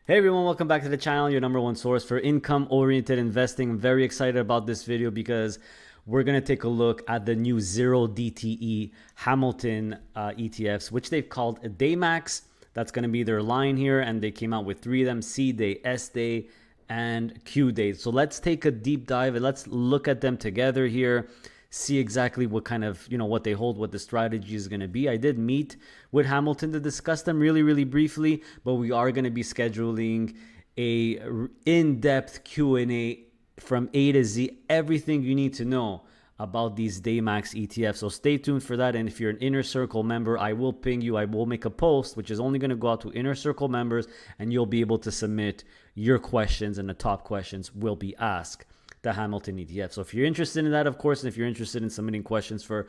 Hey everyone, welcome back to the channel, your number one source for income-oriented investing. I'm very excited about this video because we're going to take a look at the new 0DTE Hamilton ETFs, which they've called DAYMAX. That's going to be their line here, and they came out with three of them: CDAY, SDAY, and QDAY. So let's take a deep dive and let's look at them together here, see exactly what kind of, what they hold, what the strategy is going to be. I did meet with Hamilton to discuss them really briefly, but we are going to be scheduling a in-depth Q&A from A to Z, everything you need to know about these DAYMAX ETFs. So stay tuned for that. And if you're an Inner Circle member, I will ping you. I will make a post, which is only going to go out to Inner Circle members, and you'll be able to submit your questions, and the top questions will be asked the Hamilton ETF. So if you're interested in that, of course, and if you're interested in submitting questions for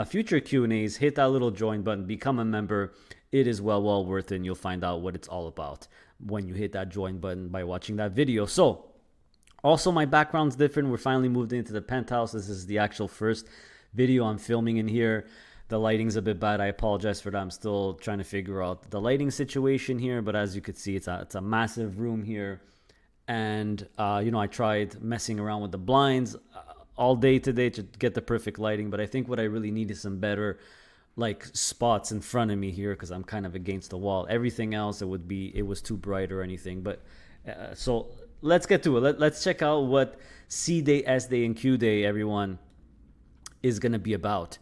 future Q&As, hit that little join button, become a member. It is well worth it, and you'll find out what it's all about when you hit that join button by watching that video. So also, my background's different. We're finally moved into the penthouse. This is the actual first video I'm filming in here. The lighting's a bit bad. I apologize for that. I'm still trying to figure out the lighting situation here, but as you can see, it's a massive room here. And, I tried messing around with the blinds all day today to get the perfect lighting. But I think what I really need is some better spots in front of me here, because I'm kind of against the wall. Everything else, it was too bright or anything. But so let's get to it. Let's check out what CDAY, SDAY, and QDAY, everyone, is going to be about.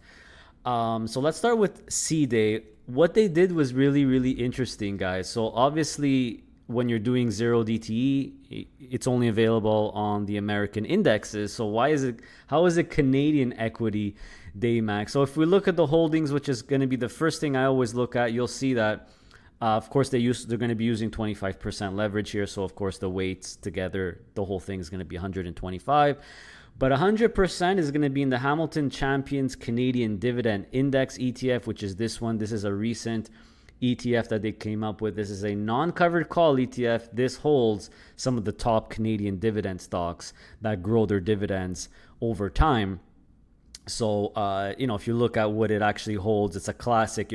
So let's start with CDAY. What they did was really interesting, guys. So obviously, when you're doing 0DTE, it's only available on the American indexes. So how is it Canadian equity DAYMAX? So if we look at the holdings, which is going to be the first thing I always look at, you'll see that, of course, they're going to be using 25% leverage here. So of course, the weights together, the whole thing is going to be 125. But 100% is going to be in the Hamilton Champions Canadian Dividend Index ETF, which is this one. This is a recent ETF that they came up with. This is a non-covered call ETF. This holds some of the top Canadian dividend stocks that grow their dividends over time. So, if you look at what it actually holds, it's a classic,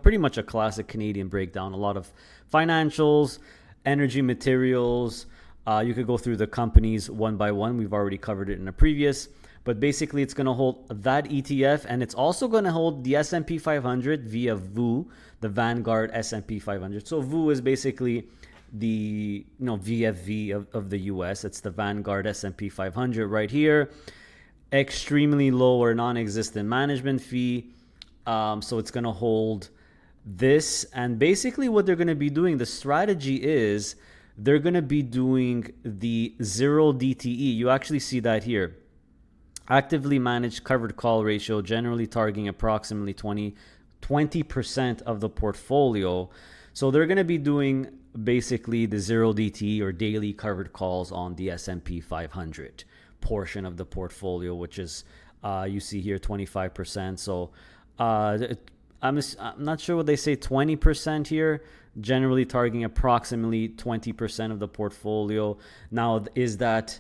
pretty much a classic Canadian breakdown. A lot of financials, energy materials. You could go through the companies one by one. We've already covered it in a previous. But basically, it's going to hold that ETF, and it's also going to hold the S&P 500 via VOO, the Vanguard S&P 500. So VOO is basically the VFV of the US. It's the Vanguard S&P 500 right here. Extremely low or non-existent management fee. So it's going to hold this. And basically what they're going to be doing, the strategy is they're going to be doing the 0DTE. You actually see that here. Actively managed covered call ratio, generally targeting approximately 20% of the portfolio. So they're going to be doing basically the 0DTE or daily covered calls on the S&P 500 portion of the portfolio, which is you see here 25%. So I'm not sure what they say, 20% here, generally targeting approximately 20% of the portfolio. Now, is that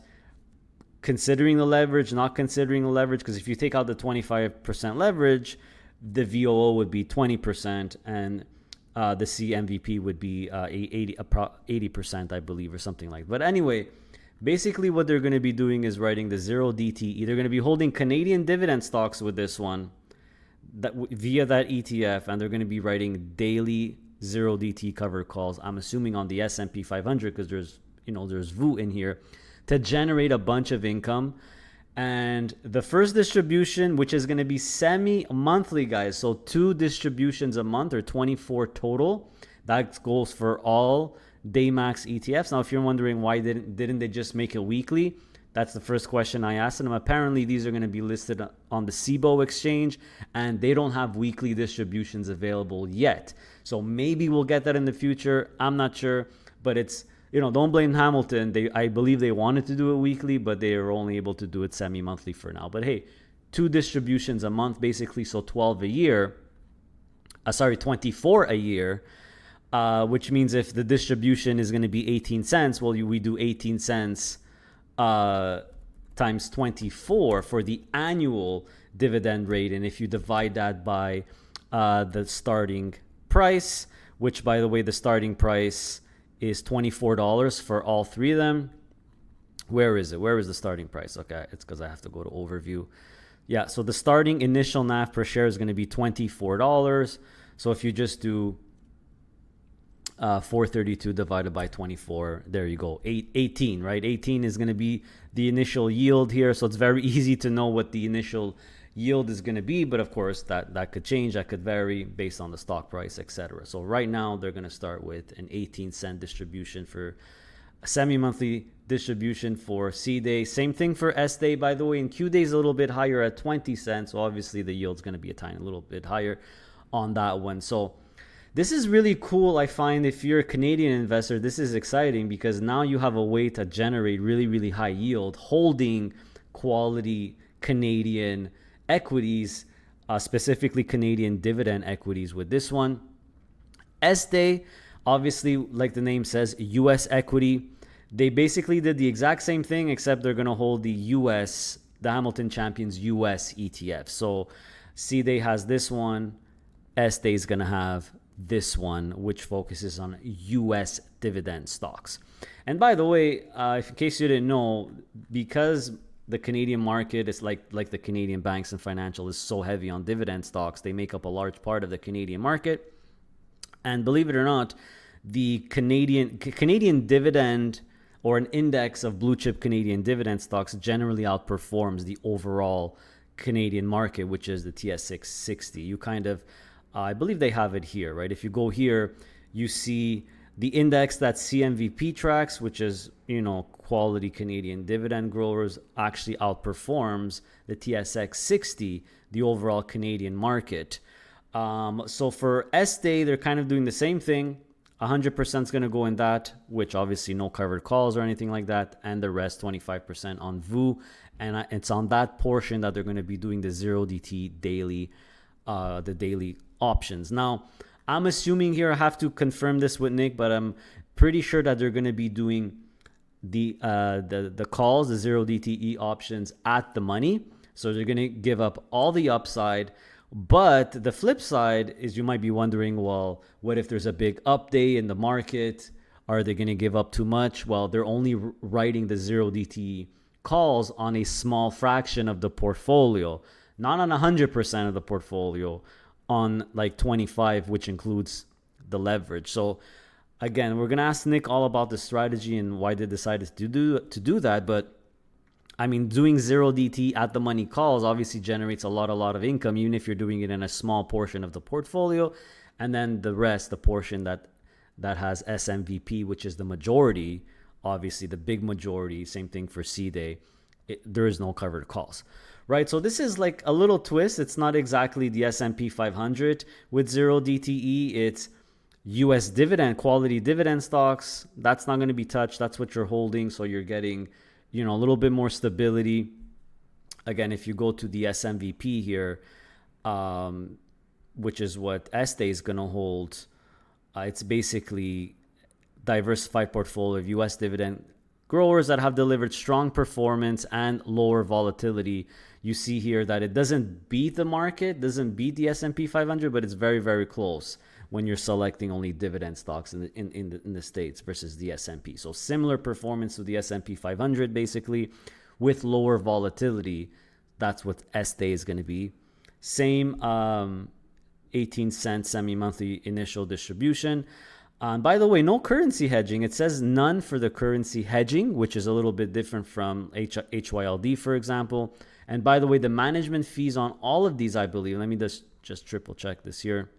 considering the leverage, not considering the leverage? Because if you take out the 25% leverage, the VOO would be 20%, and the CMVP would be 80%, I believe, or something like that. But anyway, basically what they're going to be doing is writing the 0DTE. They're going to be holding Canadian dividend stocks with this one via that ETF, and they're going to be writing daily 0DT covered calls, I'm assuming on the S&P 500, because there's VOO in here, to generate a bunch of income. And the first distribution, which is going to be semi-monthly, guys, so 2 distributions a month, or 24 total. That goes for all DAYMAX ETFs. Now, if you're wondering why didn't they just make it weekly, that's the first question I asked them. Apparently, these are going to be listed on the CBOE exchange, and they don't have weekly distributions available yet. So maybe we'll get that in the future. I'm not sure, but it's, don't blame Hamilton. I believe they wanted to do it weekly, but they are only able to do it semi-monthly for now. But hey, 2 distributions a month, basically, so 12 a year. 24 a year, which means if the distribution is going to be 18 cents, well, we do 18 cents times 24 for the annual dividend rate. And if you divide that by, the starting price, which, by the way, the starting price is 18 cents, 18 cents, 18 cents times 24 for the annual dividend rate. And if you divide that by the starting price, which, by the way, the starting price is 18 cents, 18 cents times 24 for the annual dividend rate. And if you divide that by the starting price, which, by the way, the starting price is $24 for all three of them. Where is it? Where is the starting price? Okay, it's because I have to go to overview. Yeah, so the starting initial NAV per share is going to be $24. So if you just do 432 divided by 24, there you go, 18, right? 18 is going to be the initial yield here. So it's very easy to know what the initial yield is going to be, but of course that could change, that could vary based on the stock price, etc. So right now they're going to start with an 18-cent distribution for a semi-monthly distribution for CDAY. Same thing for SDAY, by the way, and QDAY is a little bit higher at 20 cents. So obviously the yield's going to be a tiny little bit higher on that one. So this is really cool. I find if you're a Canadian investor, this is exciting because now you have a way to generate really, really high yield holding quality Canadian equities, specifically Canadian dividend equities with this one. SDAY, obviously, like the name says, US equity. They basically did the exact same thing, except they're going to hold the Hamilton Champions US ETF. So CDAY has this one. SDAY is going to have this one, which focuses on US dividend stocks. And by the way, if in case you didn't know, because the Canadian market is like the Canadian banks and financial is so heavy on dividend stocks, they make up a large part of the Canadian market. And believe it or not, the Canadian dividend, or an index of blue chip Canadian dividend stocks, generally outperforms the overall Canadian market, which is the TSX 60. You kind of, I believe they have it here, right? If you go here, you see the index that CMVP tracks, which is, quality Canadian dividend growers, actually outperforms the TSX 60, the overall Canadian market. So for SDAY, they're kind of doing the same thing. 100% is going to go in that, which obviously no covered calls or anything like that, and the rest 25% on VU, and it's on that portion that they're going to be doing the 0DT daily, the daily options. Now, I'm assuming here, I have to confirm this with Nick, but I'm pretty sure that they're going to be doing the calls, the 0DTE options at the money. So they're going to give up all the upside. But the flip side is, you might be wondering, well, what if there's a big up day in the market? Are they going to give up too much? Well, they're only writing the 0DTE calls on a small fraction of the portfolio, not on 100% of the portfolio, on like 25, which includes the leverage. So again, we're going to ask Nick all about the strategy and why they decided to do that. But I mean, doing 0DT at the money calls obviously generates a lot of income, even if you're doing it in a small portion of the portfolio. And then the rest, the portion that has SMVP, which is the majority, obviously the big majority, same thing for CDAY, there is no covered calls, right? So this is like a little twist. It's not exactly the S&P 500 with 0DTE. It's US dividend, quality dividend stocks. That's not going to be touched. That's what you're holding. So you're getting, a little bit more stability. Again, if you go to the SMVP here, which is what SDAY is going to hold, it's basically diversified portfolio of US dividend growers that have delivered strong performance and lower volatility. You see here that it doesn't beat the market, doesn't beat the S&P 500, but it's very, very close when you're selecting only dividend stocks in the States versus the S&P. So similar performance to the S&P 500, basically, with lower volatility. That's what SDAY is going to be. Same 18-cent semi-monthly initial distribution. By the way, no currency hedging. It says none for the currency hedging, which is a little bit different from HYLD, for example. And by the way, the management fees on all of these, I believe, let me just triple check this here.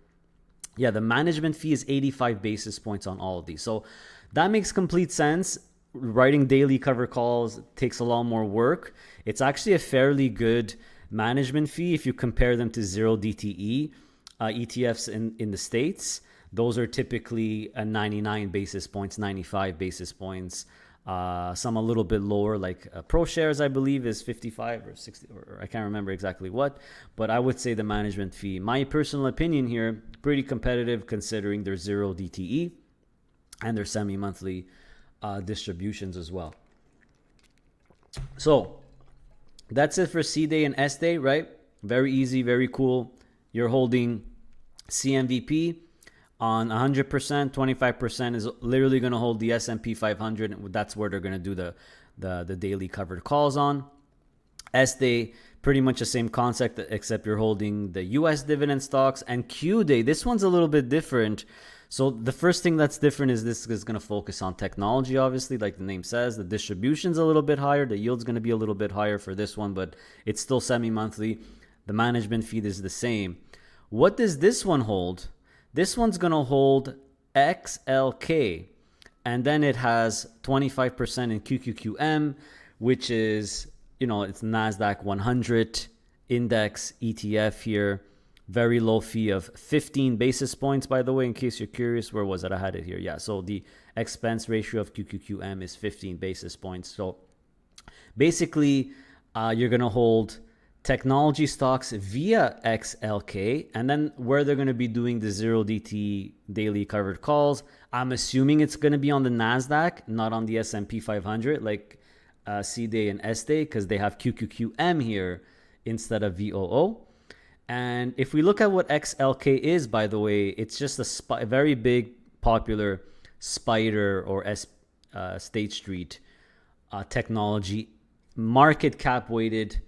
Yeah, the management fee is 85 basis points on all of these. So that makes complete sense. Writing daily cover calls takes a lot more work. It's actually a fairly good management fee if you compare them to 0DTE ETFs in the States. Those are typically 99 basis points, 95 basis points. Some a little bit lower, like ProShares, I believe, is 55 or 60, or I can't remember exactly what. But I would say the management fee, my personal opinion here, pretty competitive considering their 0DTE and their semi-monthly distributions as well. So that's it for CDAY and SDAY, right? Very easy, very cool. You're holding CMVP On 100%, 25% is literally going to hold the S&P 500. That's where they're going to do the daily covered calls on. SDAY, pretty much the same concept, except you're holding the US dividend stocks. And QDAY, this one's a little bit different. So the first thing that's different is this is going to focus on technology, obviously, like the name says. The distribution's a little bit higher. The yield's going to be a little bit higher for this one, but it's still semi-monthly. The management fee is the same. What does this one hold? This one's going to hold XLK. And then it has 25% in QQQM, which is, it's NASDAQ 100 index ETF here. Very low fee of 15 basis points, by the way, in case you're curious. Where was it? I had it here. Yeah, so the expense ratio of QQQM is 15 basis points. So basically, you're going to hold technology stocks via XLK, and then where they're going to be doing the 0DTE daily covered calls, I'm assuming it's going to be on the NASDAQ, not on the S&P 500, like CDAY and SDAY, because they have QQQM here instead of VOO. And if we look at what XLK is, by the way, it's just a very big, popular SPDR or State Street technology, market cap weighted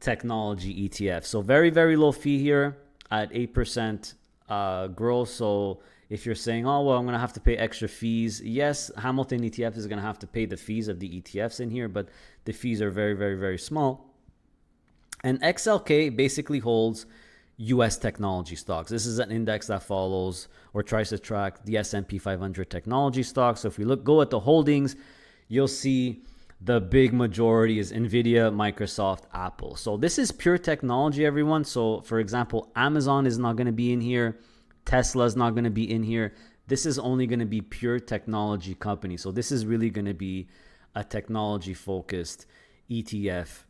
technology ETF. So very, very low fee here at 8% growth. So if you're saying, oh, well, I'm going to have to pay extra fees. Yes, Hamilton ETF is going to have to pay the fees of the ETFs in here, but the fees are very, very, very small. And XLK basically holds US technology stocks. This is an index that follows or tries to track the S&P 500 technology stocks. So if we go at the holdings, you'll see the big majority is Nvidia, Microsoft, Apple. So this is pure technology, everyone. So for example, Amazon is not going to be in here. Tesla is not going to be in here. This is only going to be pure technology company. So this is really going to be a technology focused ETF.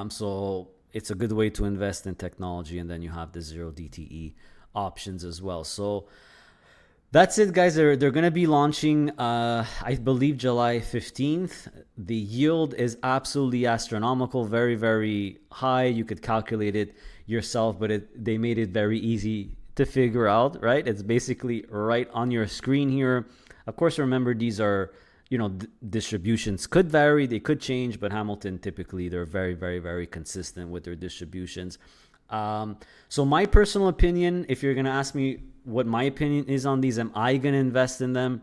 So it's a good way to invest in technology, and then you have the 0DTE options as well. So that's it, guys. They're going to be launching, I believe, July 15th. The yield is absolutely astronomical, very, very high. You could calculate it yourself, but they made it very easy to figure out, right? It's basically right on your screen here. Of course, remember, these are distributions could vary, they could change, but Hamilton typically they're very, very, very consistent with their distributions. So my personal opinion, if you're gonna ask me what my opinion is on these, am I gonna invest in them?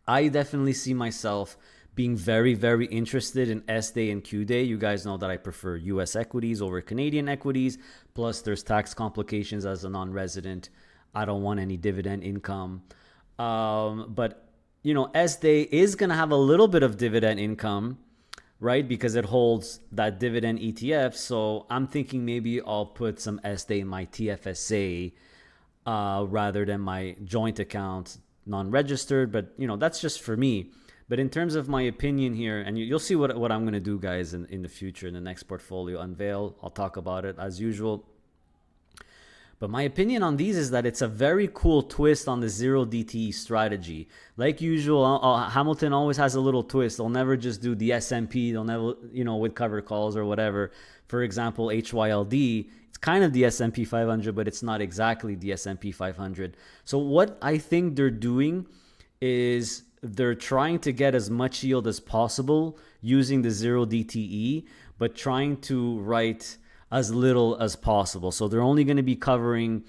I definitely see myself being very, very interested in SDAY and QDAY. You guys know that I prefer US equities over Canadian equities. Plus there's tax complications as a non-resident. I don't want any dividend income. But SDAY is going to have a little bit of dividend income, right? Because it holds that dividend ETF. So I'm thinking maybe I'll put some SDAY in my TFSA rather than my joint account, non-registered. But, that's just for me. But in terms of my opinion here, and you'll see what I'm going to do, guys, in the future, in the next portfolio unveil. I'll talk about it as usual. But my opinion on these is that it's a very cool twist on the 0DTE strategy. Like usual, Hamilton always has a little twist. They'll never just do the S&P. They'll never, with covered calls or whatever. For example, HYLD, it's kind of the S&P 500, but it's not exactly the S&P 500. So what I think they're doing is they're trying to get as much yield as possible using the 0DTE, but trying to write as little as possible. So they're only going to be covering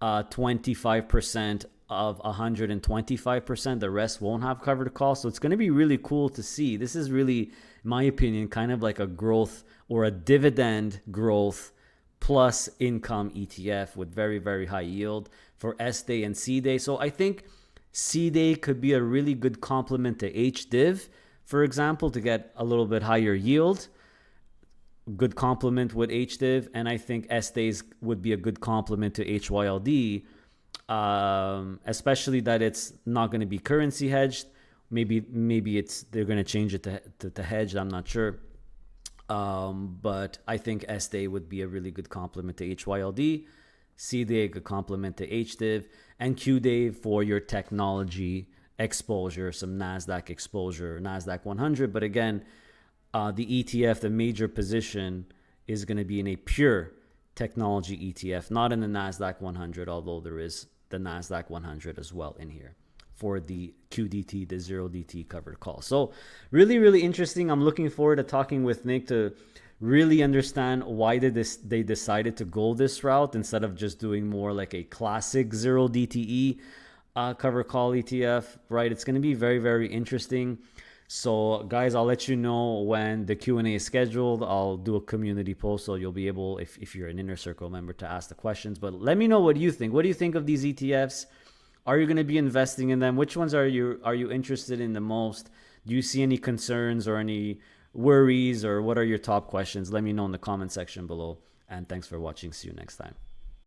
25% of 125%. The rest won't have covered calls. So it's going to be really cool to see. This is really, in my opinion, kind of like a growth or a dividend growth plus income ETF with very, very high yield for SDAY and CDAY. So I think CDAY could be a really good complement to HDIV, for example, to get a little bit higher yield. Good complement with HDIV, and I think SDAYs would be a good complement to HYLD, especially that it's not going to be currency hedged. Maybe they're going to change it to hedged. I'm not sure, but I think SDAY would be a really good complement to HYLD. CDAY a good complement to HDIV, and QDAY for your technology exposure, some NASDAQ exposure, NASDAQ 100. But again, the ETF, the major position, is going to be in a pure technology ETF, not in the NASDAQ 100, although there is the NASDAQ 100 as well in here for the QDT, the 0DT covered call. So really, really interesting. I'm looking forward to talking with Nick to really understand why they decided to go this route instead of just doing more like a classic 0DTE covered call ETF, right? It's going to be very, very interesting. So guys, I'll let you know when the Q&A is scheduled. I'll do a community post so you'll be able, if you're an Inner Circle member, to ask the questions. But let me know what you think. What do you think of these ETFs? Are you going to be investing in them? Which ones are you interested in the most? Do you see any concerns or any worries, or what are your top questions? Let me know in the comment section below. And thanks for watching. See you next time.